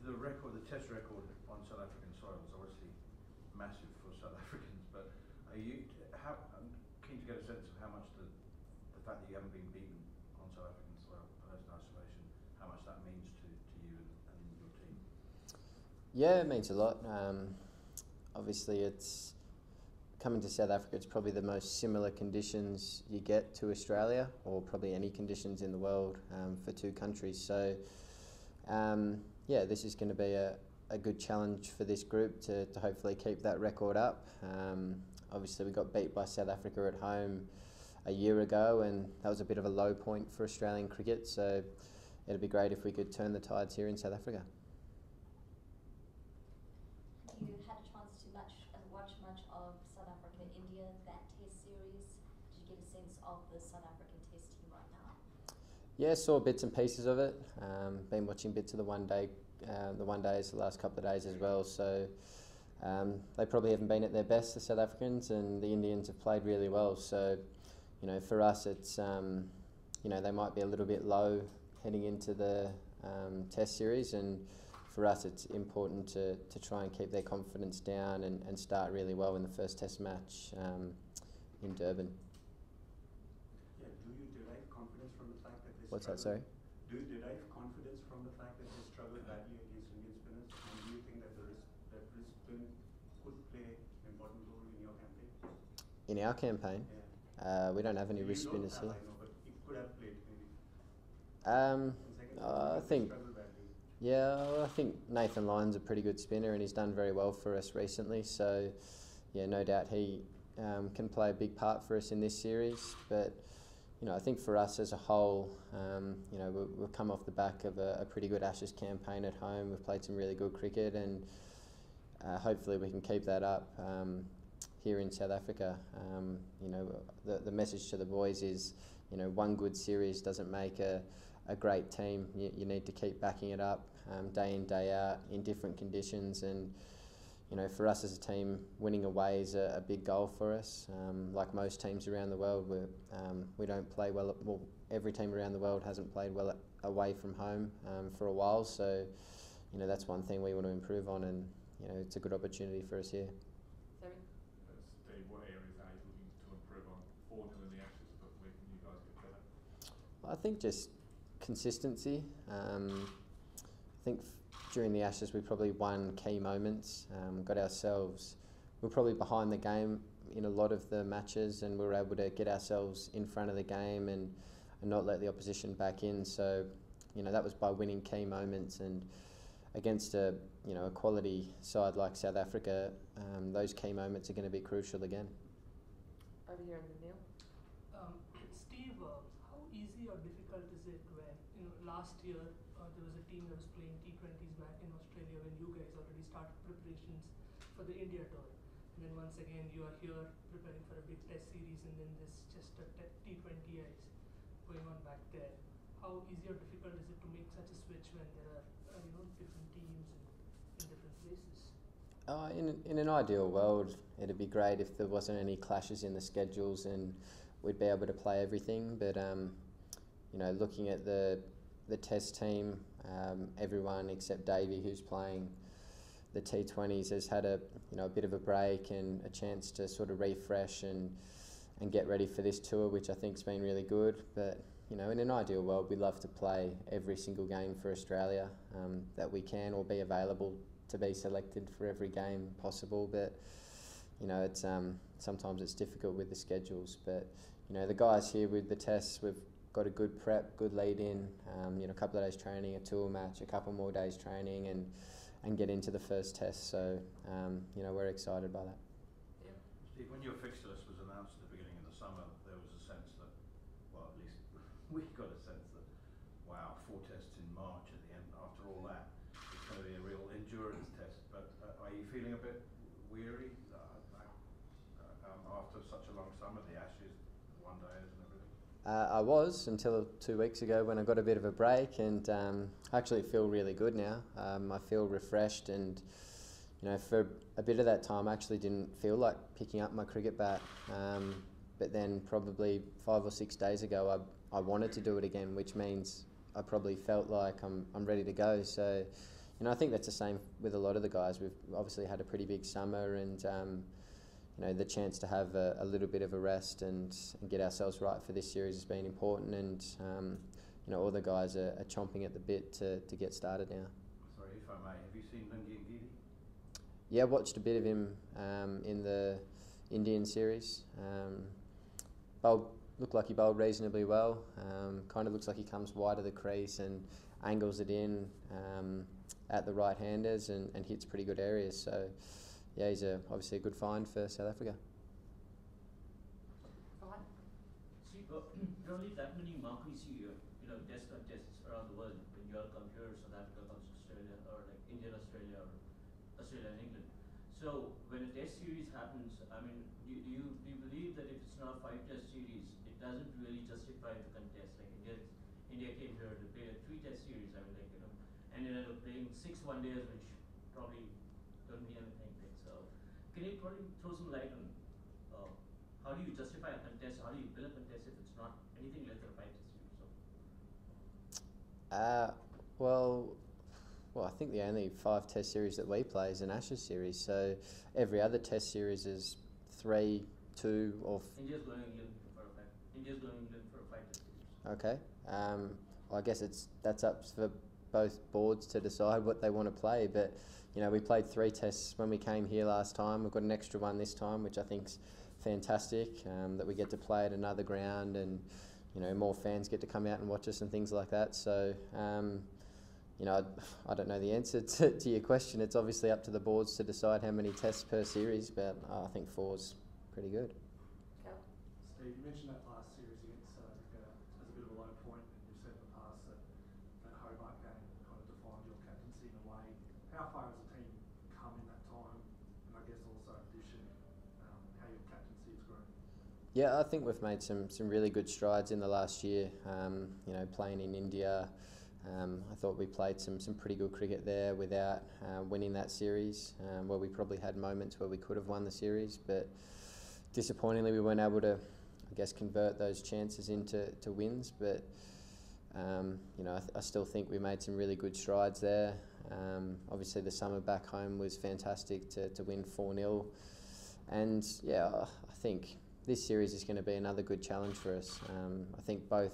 The record, the Test record on South African soil is obviously massive for South Africans. But I'm keen to get a sense of how much the fact that you haven't been beaten on South African soil as an isolation, how much that means to you and your team. Yeah, it means a lot. Obviously, it's coming to South Africa. It's probably the most similar conditions you get to Australia, or probably any conditions in the world for two countries. So, yeah, this is going to be a good challenge for this group to hopefully keep that record up. Obviously, we got beat by South Africa at home a year ago, and that was a bit of a low point for Australian cricket. So, it'd be great if we could turn the tides here in South Africa. You had a chance to watch much of South Africa-India, that Test series. Did you get a sense of the South African Test team right now? Yeah, saw bits and pieces of it. Been watching bits of the one days the last couple of days as well. So they probably haven't been at their best, the South Africans, and the Indians have played really well. So, for us, it's they might be a little bit low heading into the Test series, and for us, it's important to try and keep their confidence down and start really well in the first Test match in Durban. Yeah, do you derive confidence from the fact that they What's that, sorry? Do you derive confidence from the fact that they struggled badly against Indian spinners? And do you think that wrist spin could play an important role in your campaign? In our campaign? Yeah. We don't have any wrist You don't spinners have, here. I know, but it could have played maybe. I think. Yeah, I think Nathan Lyon's a pretty good spinner, and he's done very well for us recently. So, yeah, no doubt he can play a big part for us in this series. But, I think for us as a whole, we've come off the back of a pretty good Ashes campaign at home. We've played some really good cricket, and hopefully we can keep that up here in South Africa. The message to the boys is, one good series doesn't make a great team. You need to keep backing it up day in, day out in different conditions, and for us as a team, winning away is a big goal for us. Like most teams around the world, we don't play well. Well, every team around the world hasn't played well away from home for a while, so that's one thing we want to improve on, and it's a good opportunity for us here. Sorry? Steve, what areas are you looking to improve on? 4-0 in the Ashes, but where can you guys get better? I think just consistency. I think during the Ashes we probably won key moments, got ourselves, we're probably behind the game in a lot of the matches, and we were able to get ourselves in front of the game and not let the opposition back in. So, that was by winning key moments, and against a quality side like South Africa, those key moments are going to be crucial again. Over here in the Neil. Steve, how easy or difficult is it when, last year there was a team that was playing T20s back in Australia when you guys already started preparations for the India tour, and then once again you are here preparing for a big Test series, and then there's just a T20Is going on back there. How easy or difficult is it to make such a switch when there are different teams in different places? In an ideal world, it'd be great if there wasn't any clashes in the schedules and we'd be able to play everything. But looking at the Test team, everyone except Davey, who's playing the T20s, has had a bit of a break and a chance to sort of refresh and get ready for this tour, which I think's been really good. But in an ideal world, we'd love to play every single game for Australia that we can, or be available to be selected for every game possible. But it's sometimes it's difficult with the schedules. But the guys here with the Tests, we've got a good prep, good lead in. A couple of days training, a tour match, a couple more days training, and get into the first Test. So we're excited by that. Yeah. Steve, when your fixture list was announced at the beginning of the summer, there was a sense that, well, at least we got a sense that, wow, 4 Tests in March at the end. After all that, it's going to be a real endurance test. But are you feeling a bit weary after such a long summer, the Ashes, one days and everything? I was, until 2 weeks ago when I got a bit of a break, and I actually feel really good now. I feel refreshed, and for a bit of that time I actually didn't feel like picking up my cricket bat, but then probably 5 or 6 days ago I wanted to do it again, which means I probably felt like I'm ready to go. So, I think that's the same with a lot of the guys. We've obviously had a pretty big summer, and the chance to have a little bit of a rest and get ourselves right for this series has been important. And all the guys are chomping at the bit to get started now. Sorry, if I may, have you seen Lungi Ngidi? Yeah, I watched a bit of him in the Indian series. Looked like he bowled reasonably well. Kind of looks like he comes wide of the crease and angles it in at the right-handers and hits pretty good areas. So, yeah, he's obviously a good find for South Africa. See, there are only that many marquees test contests around the world. When you all come here, South Africa comes to Australia, or like India, Australia, or Australia and England. So when a test series happens, I mean, do you believe that if it's not a 5-test series, it doesn't really justify the contest? Like India came here to play a 3-test series. I mean, and ended up playing 6 one-days, which probably don't mean anything. So, can you probably throw some light on how do you justify a contest? How do you build a contest if it's not anything less than a 5-test series? Well, I think the only 5-test series that we play is an Ashes series. So every other test series is 3, 2, or. India's going England for a 5-test series. Okay. I guess that's up for both boards to decide what they want to play. But we played 3 tests when we came here last time. We've got an extra one this time, which I think's fantastic. That we get to play at another ground, and more fans get to come out and watch us and things like that. So. I don't know the answer to your question. It's obviously up to the boards to decide how many tests per series, but I think 4's pretty good. Steve, you mentioned that last series against South Africa as a bit of a low point, and you've said in the past that Hobart game kind of defined your captaincy in a way. How far has the team come in that time? And I guess also in addition, how your captaincy has grown? Yeah, I think we've made some really good strides in the last year. Playing in India. I thought we played some pretty good cricket there without winning that series, where we probably had moments where we could have won the series, but disappointingly we weren't able to, convert those chances into wins. But I still think we made some really good strides there. Obviously the summer back home was fantastic to win 4-0, and I think this series is going to be another good challenge for us. I think both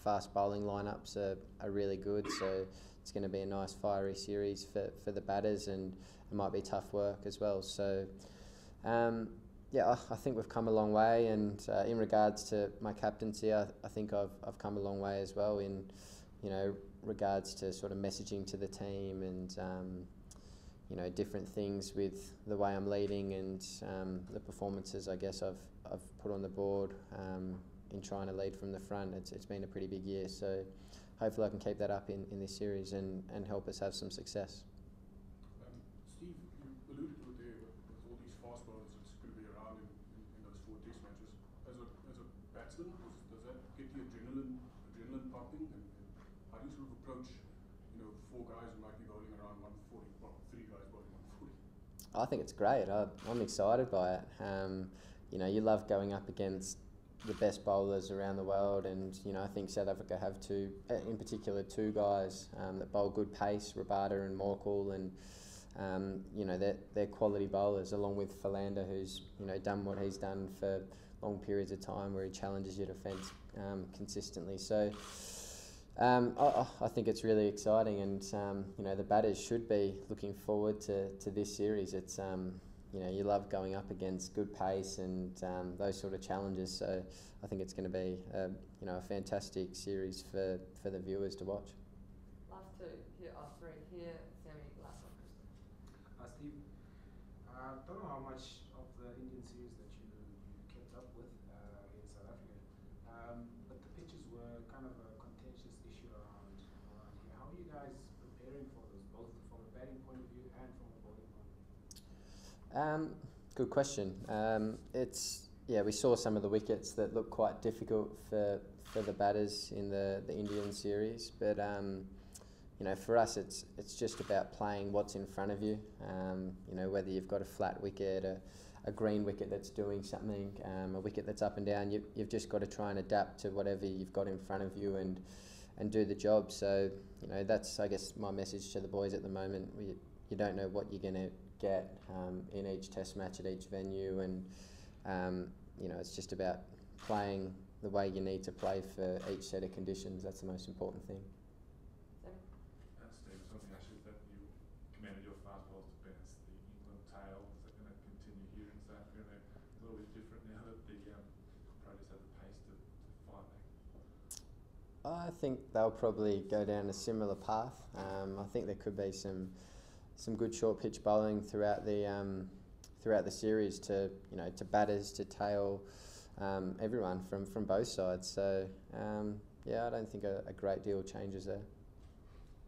fast bowling lineups are really good, so it's going to be a nice fiery series for the batters, and it might be tough work as well. So I think we've come a long way, and in regards to my captaincy, I think I've come a long way as well in regards to sort of messaging to the team and different things with the way I'm leading and the performances I've put on the board. In trying to lead from the front, it's been a pretty big year, so hopefully I can keep that up in this series and help us have some success. Steve, you alluded to it there with all these fast bowlers that's going to be around in those 4 test matches. As a batsman, does that get the adrenaline pumping, and how do you sort of approach 4 guys who might be bowling around 140, well 3 guys bowling 140? I think it's great. I'm excited by it. You love going up against the best bowlers around the world, and I think South Africa have 2 guys that bowl good pace, Rabada and Morkel, and they're quality bowlers, along with Philander, who's done what he's done for long periods of time, where he challenges your defence consistently. So I think it's really exciting, and the batters should be looking forward to this series. It's you love going up against good pace and those sort of challenges. So I think it's going to be a fantastic series for the viewers to watch. Last 2 here, 3 here, Sammy, last one, Kristen. Steve, don't know how much of the Indian series that you kept up with in South Africa, but the pitches were kind of a contentious issue around here. How are you guys preparing for this, both from a batting point of view and from a bowling point of view? Good question. We saw some of the wickets that looked quite difficult for the batters in the Indian series, but for us it's just about playing what's in front of you. Whether you've got a flat wicket, a green wicket that's doing something, a wicket that's up and down, you've just got to try and adapt to whatever you've got in front of you, and do the job. So, you know, that's, I guess, my message to the boys at the moment. You don't know what you're going to get in each test match at each venue, and you know, it's just about playing the way you need to play for each set of conditions. That's the most important thing. Steve, something actually that you commended your fastballs to best the England tail. Is that going to continue here in South Africa? They're a little bit different now that the Proteas have the pace to fight back. I think they'll probably go down a similar path. I think there could be some good short pitch bowling throughout the series to, you know, to batters, to tail, everyone from both sides. So yeah, I don't think a great deal changes there.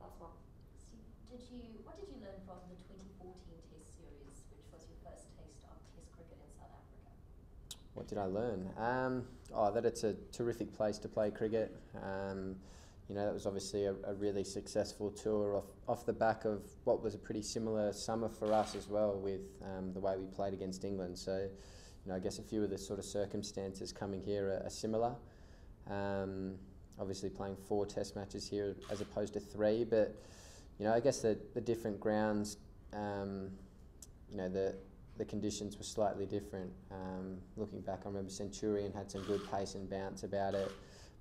Last one. Steve, what did you learn from the 2014 Test series, which was your first taste of Test cricket in South Africa? What did I learn? That it's a terrific place to play cricket. You know, that was obviously a really successful tour off the back of what was a pretty similar summer for us as well, with the way we played against England. So, you know, I guess a few of the sort of circumstances coming here are similar. Obviously playing 4 test matches here as opposed to 3, but, you know, I guess the different grounds, you know, the conditions were slightly different. Looking back, I remember Centurion had some good pace and bounce about it.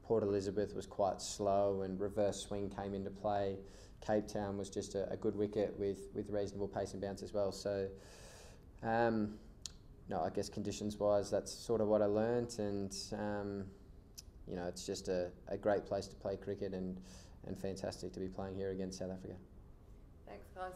Port Elizabeth was quite slow and reverse swing came into play. Cape Town was just a good wicket with reasonable pace and bounce as well. So, no, I guess conditions-wise, that's sort of what I learnt, and you know, it's just a great place to play cricket, and fantastic to be playing here against South Africa. Thanks, guys.